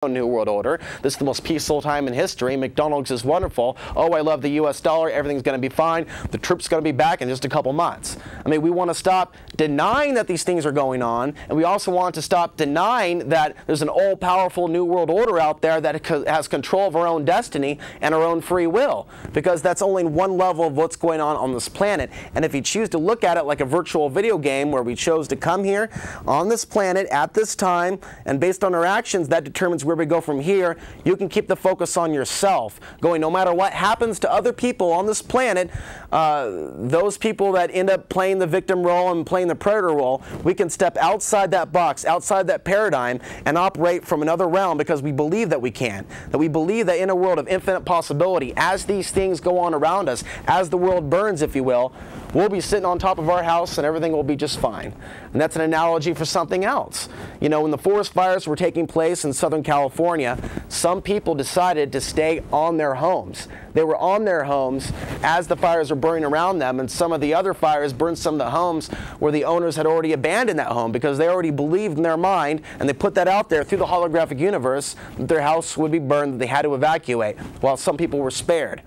New World Order. This is the most peaceful time in history. McDonald's is wonderful. Oh, I love the U.S. dollar. Everything's going to be fine. The troops are going to be back in just a couple months. I mean, we want to stop denying that these things are going on, and we also want to stop denying that there's an all-powerful New World Order out there that has control of our own destiny and our own free will, because that's only one level of what's going on this planet. And if you choose to look at it like a virtual video game where we chose to come here on this planet at this time, and based on our actions, that determines where we go from here, you can keep the focus on yourself, going no matter what happens to other people on this planet, those people that end up playing the victim role and playing the predator role, we can step outside that box, outside that paradigm, and operate from another realm, because we believe that we can, that we believe that in a world of infinite possibility, as these things go on around us, as the world burns, if you will, we'll be sitting on top of our house and everything will be just fine. And that's an analogy for something else. You know, when the forest fires were taking place in Southern California, some people decided to stay on their homes. They were on their homes as the fires were burning around them, and some of the other fires burned some of the homes where the owners had already abandoned that home, because they already believed in their mind, and they put that out there through the holographic universe, that their house would be burned, that they had to evacuate, while some people were spared.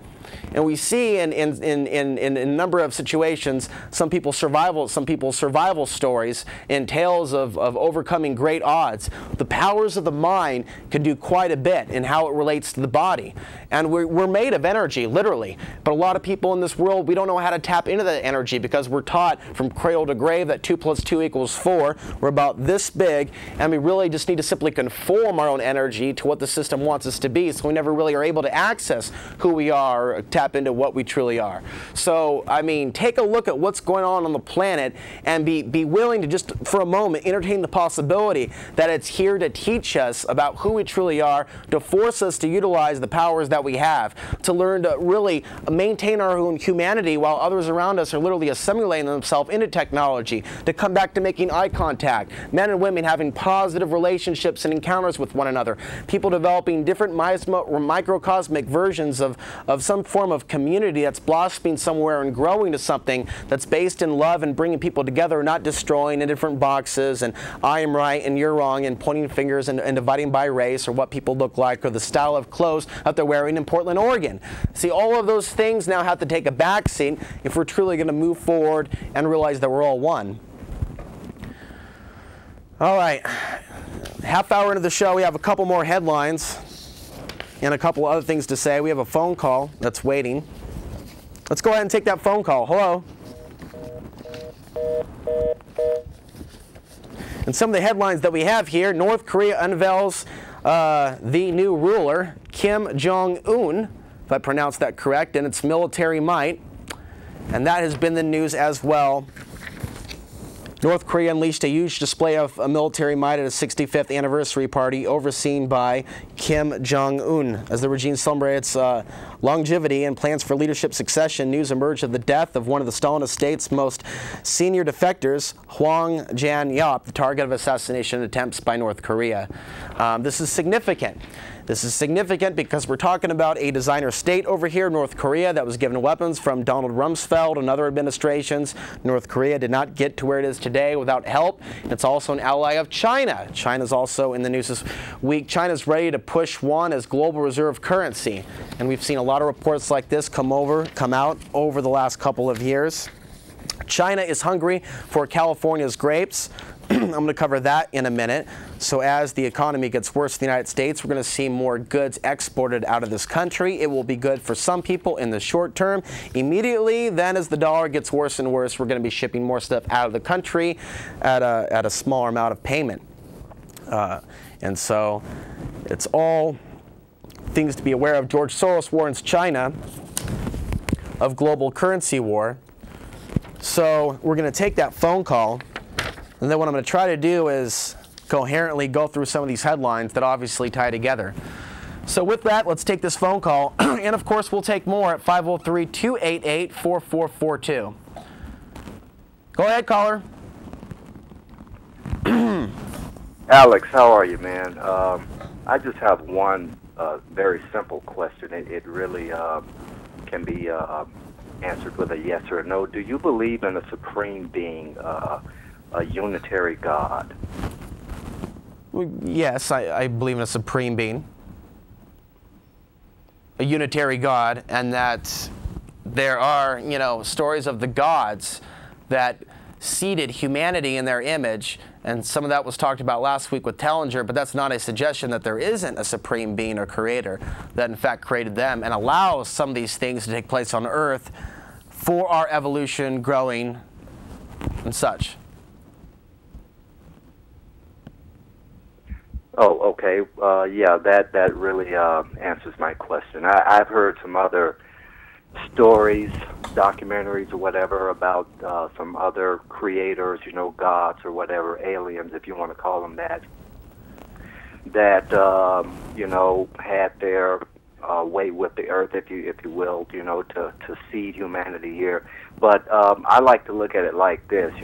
And we see in a number of situations some people's survival stories and tales of overcoming great odds. The powers of the mind can do quite a bit in how it relates to the body. And we're made of energy, literally. But a lot of people in this world, we don't know how to tap into that energy, because we're taught from cradle to grave that 2 + 2 = 4. We're about this big, and we really just need to simply conform our own energy to what the system wants us to be, so we never really are able to access who we are, tap into what we truly are. So, I mean, take a look at what's going on the planet, and be willing to just, for a moment, entertain the possibility that it's here to teach us about who we truly are, to force us to utilize the powers that we have, to learn to really maintain our own humanity while others around us are literally assimilating themselves into technology, to come back to making eye contact, men and women having positive relationships and encounters with one another, people developing different microcosmic versions of some form of community that's blossoming somewhere and growing to something that's based in love and bringing people together, not destroying in different boxes and I am right and you're wrong and pointing fingers and dividing by race or what people look like or the style of clothes that they're wearing in Portland, Oregon. See, all of those things now have to take a backseat if we're truly going to move forward and realize that we're all one. All right, half hour into the show, we have a couple more headlines and a couple other things to say. We have a phone call that's waiting. Let's go ahead and take that phone call. Hello. And some of the headlines that we have here: North Korea unveils the new ruler, Kim Jong-un, if I pronounced that correct, and its military might. And that has been the news as well. North Korea unleashed a huge display of military might at a 65th anniversary party overseen by Kim Jong-un. As the regime celebrates longevity and plans for leadership succession, news emerged of the death of one of the Stalinist state's most senior defectors, Hwang Jan-yop, the target of assassination attempts by North Korea. This is significant. This is significant because we're talking about a designer state over here, North Korea, that was given weapons from Donald Rumsfeld and other administrations. North Korea did not get to where it is today without help. It's also an ally of China. China's also in the news this week. China's ready to push yuan as global reserve currency. And we've seen a lot of reports like this come out over the last couple of years. China is hungry for California's grapes. I'm going to cover that in a minute. So as the economy gets worse in the United States, we're going to see more goods exported out of this country. It will be good for some people in the short term. Immediately, then as the dollar gets worse and worse, we're going to be shipping more stuff out of the country at a smaller amount of payment. And so it's all things to be aware of. George Soros warns China of global currency war. So we're going to take that phone call. And then what I'm going to try to do is coherently go through some of these headlines that obviously tie together. So with that, let's take this phone call. And of course, we'll take more at 503-288-4442. Go ahead, caller. Alex, how are you, man? I just have one very simple question. It really can be answered with a yes or a no. Do you believe in a supreme being, a unitary God? Yes, I believe in a supreme being, a unitary God, and that there are, stories of the gods that seeded humanity in their image, and some of that was talked about last week with Tellinger, but that's not a suggestion that there isn't a supreme being or creator that in fact created them and allows some of these things to take place on earth for our evolution, growing, and such. Oh, okay. Yeah, that really answers my question. I've heard some other stories, documentaries or whatever about some other creators, gods or whatever, aliens, if you want to call them that, had their way with the earth, if you will, to seed humanity here. But I like to look at it like this,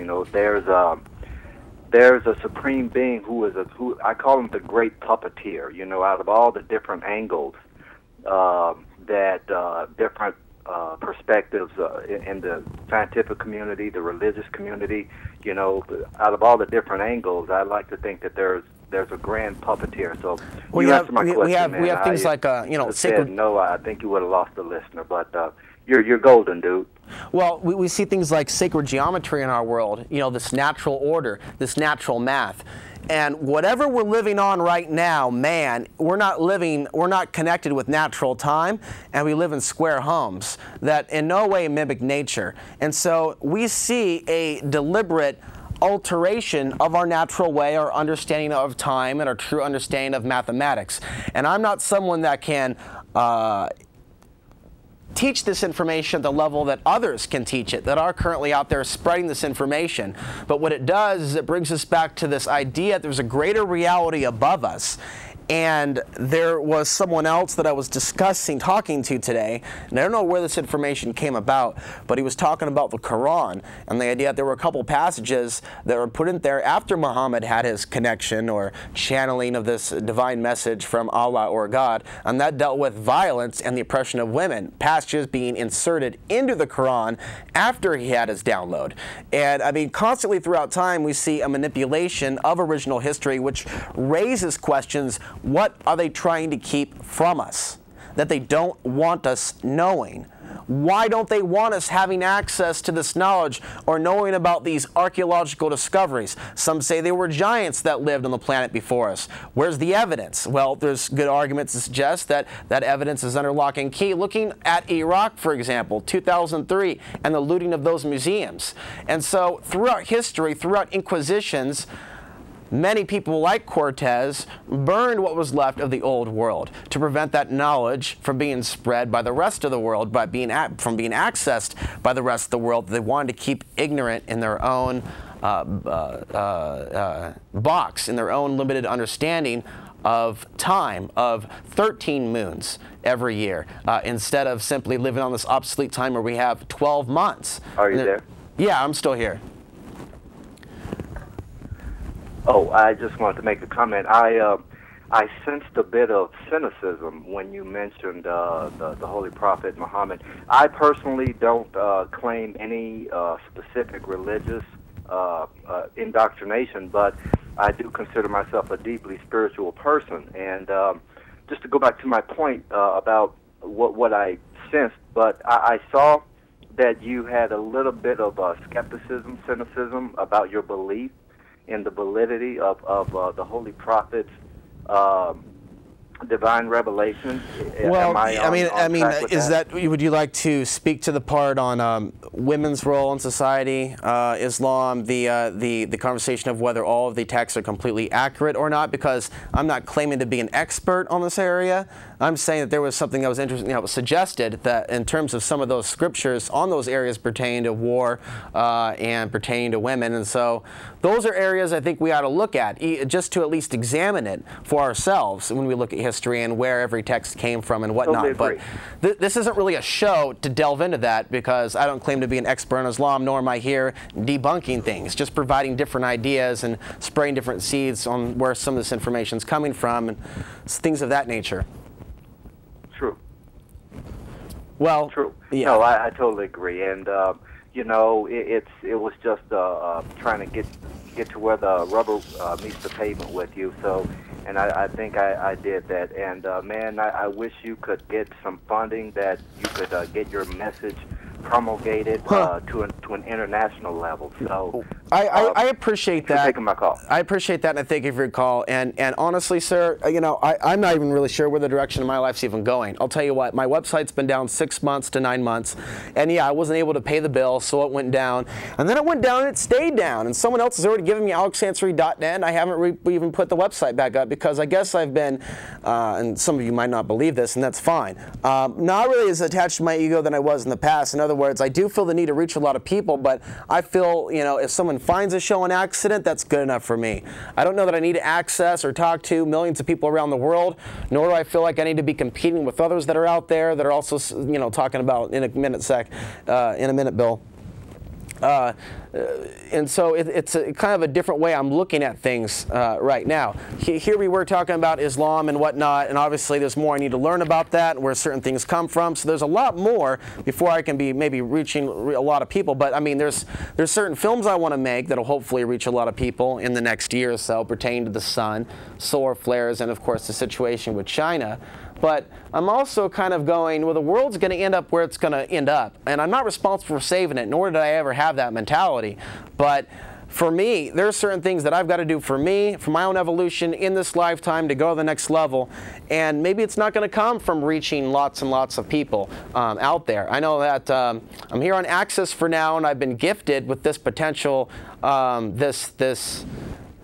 there's a supreme being who I call him the great puppeteer, out of all the different angles that different perspectives in the scientific community, the religious community, out of all the different angles, I like to think that there's a grand puppeteer. So we have things like sacred. No, I think you would have lost the listener, but you're golden, dude. Well, we see things like sacred geometry in our world. This natural order, this natural math. And whatever we're living on right now, man, we're not connected with natural time, and we live in square homes that in no way mimic nature. And so we see a deliberate alteration of our natural way, our understanding of time, and our true understanding of mathematics. And I'm not someone that can teach this information at the level that others can teach it, that are currently out there spreading this information. But what it does is it brings us back to this idea that there's a greater reality above us. And there was someone else that I was talking to today, and I don't know where this information came about, but he was talking about the Quran and the idea that there were a couple passages that were put in there after Muhammad had his connection or channeling of this divine message from Allah or God, and that dealt with violence and the oppression of women, passages being inserted into the Quran after he had his download. And I mean, constantly throughout time we see a manipulation of original history which raises questions. What are they trying to keep from us that they don't want us knowing? Why don't they want us having access to this knowledge or knowing about these archaeological discoveries? Some say they were giants that lived on the planet before us. Where's the evidence? Well, there's good arguments to suggest that that evidence is under lock and key. Looking at Iraq, for example, 2003, and the looting of those museums. And so throughout history, throughout inquisitions, many people like Cortez burned what was left of the old world to prevent that knowledge from being spread by the rest of the world, from being accessed by the rest of the world. They wanted to keep ignorant in their own box, in their own limited understanding of time, of 13 moons every year, instead of simply living on this obsolete time where we have 12 months. Are you there? Yeah, I'm still here. Oh, I just wanted to make a comment. I sensed a bit of cynicism when you mentioned the Holy Prophet Muhammad. I personally don't claim any specific religious indoctrination, but I do consider myself a deeply spiritual person. And just to go back to my point about what I sensed, but I saw that you had a little bit of skepticism, cynicism about your belief in the validity of the Holy Prophet's divine revelation. Well, would you like to speak to the part on women's role in society, Islam, the conversation of whether all of the texts are completely accurate or not? Because I'm not claiming to be an expert on this area. I'm saying that there was something that was interesting, was suggested that in terms of some of those scriptures on those areas pertaining to war and pertaining to women, and so those are areas I think we ought to look at, just to at least examine it for ourselves when we look at history and where every text came from and whatnot. But this isn't really a show to delve into that, because I don't claim to be an expert on Islam, nor am I here debunking things, just providing different ideas and spraying different seeds on where some of this information is coming from and things of that nature. True. Well, true. Yeah. No, I totally agree, and it was just trying to get it to where the rubber meets the pavement with you. So, and I think I did that. And man, I wish you could get some funding that you could get your message promulgated to an international level. So I appreciate that. Thanks for taking my call. I appreciate that, and I thank you for your call. And honestly, sir, you know, I'm not even really sure where the direction of my life's even going. I'll tell you what, my website's been down 6 months to 9 months, and yeah, I wasn't able to pay the bill, so it went down. And then it went down, and it stayed down. And someone else has already given me alexansary.net, and I haven't even put the website back up because I guess I've been, and some of you might not believe this, and that's fine, not really as attached to my ego than I was in the past. In other words, I do feel the need to reach a lot of people, but I feel, you know, if someone finds a show on accident, that's good enough for me. I don't know that I need to access or talk to millions of people around the world, nor do I feel like I need to be competing with others that are out there that are also, you know, talking about in a minute, Bill. And so it's kind of a different way I'm looking at things right now. Here we were talking about Islam and whatnot, and obviously there's more I need to learn about that and where certain things come from. So there's a lot more before I can be maybe reaching a lot of people. But I mean, there's certain films I want to make that'll hopefully reach a lot of people in the next year or so, pertaining to the sun, solar flares, and of course the situation with China. But I'm also kind of going, well, the world's going to end up where it's going to end up. And I'm not responsible for saving it, nor did I ever have that mentality. But for me, there are certain things that I've got to do for me, for my own evolution in this lifetime to go to the next level. And maybe it's not going to come from reaching lots and lots of people out there. I know that I'm here on Access for now, and I've been gifted with this potential,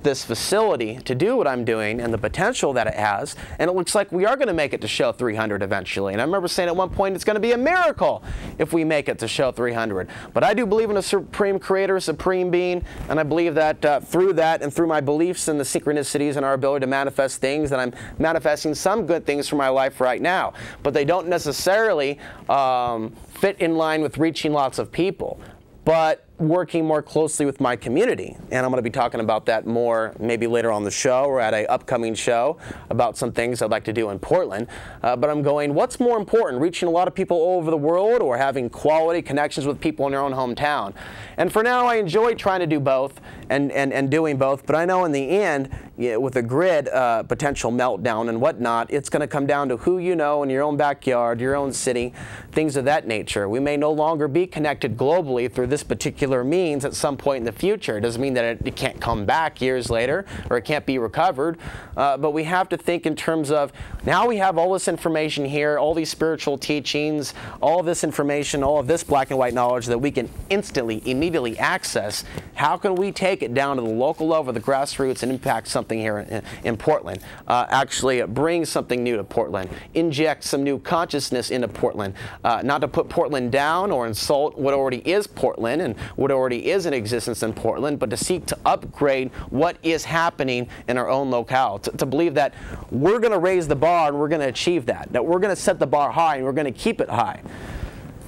this facility to do what I'm doing and the potential that it has, and it looks like we are going to make it to show 300 eventually. And I remember saying at one point it's going to be a miracle if we make it to show 300. But I do believe in a supreme creator, supreme being, and I believe that through that and through my beliefs and the synchronicities and our ability to manifest things, that I'm manifesting some good things for my life right now. But they don't necessarily fit in line with reaching lots of people, but working more closely with my community. And I'm going to be talking about that more maybe later on the show or at an upcoming show about some things I'd like to do in Portland. But I'm going, what's more important, reaching a lot of people all over the world or having quality connections with people in their own hometown? And for now, I enjoy trying to do both and doing both. But I know in the end, with a grid potential meltdown and whatnot, it's going to come down to who you know in your own backyard, your own city, things of that nature. We may no longer be connected globally through this particular means at some point in the future. It doesn't mean that it can't come back years later or it can't be recovered, but we have to think in terms of, now we have all this information here, all these spiritual teachings, all of this information, all of this black and white knowledge that we can instantly, immediately access. How can we take it down to the local level, the grassroots, and impact something here in Portland? Actually bring something new to Portland, inject some new consciousness into Portland, not to put Portland down or insult what already is Portland and what already is in existence in Portland, but to seek to upgrade what is happening in our own locale, to believe that we're going to raise the bar and we're going to achieve that we're going to set the bar high and we're going to keep it high.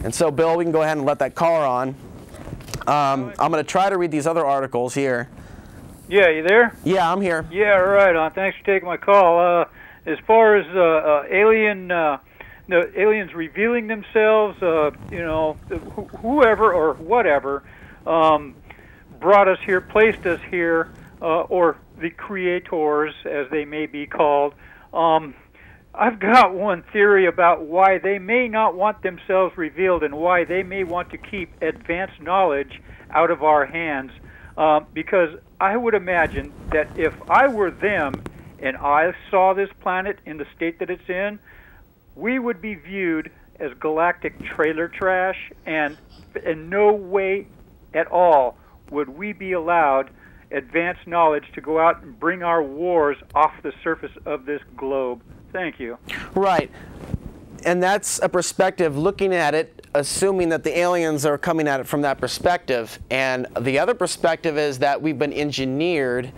And so, Bill, we can go ahead and let that caller on. I'm going to try to read these other articles here. Yeah, you there? Yeah, I'm here. Yeah, right on. Thanks for taking my call. As far as the aliens revealing themselves, you know, whoever or whatever brought us here, placed us here, or the creators, as they may be called. I've got one theory about why they may not want themselves revealed and why they may want to keep advanced knowledge out of our hands. Because I would imagine that if I were them and I saw this planet in the state that it's in, we would be viewed as galactic trailer trash, and in no way at all would we be allowed advanced knowledge to go out and bring our wars off the surface of this globe. Thank you. Right. And that's a perspective looking at it, assuming that the aliens are coming at it from that perspective. And the other perspective is that we've been engineered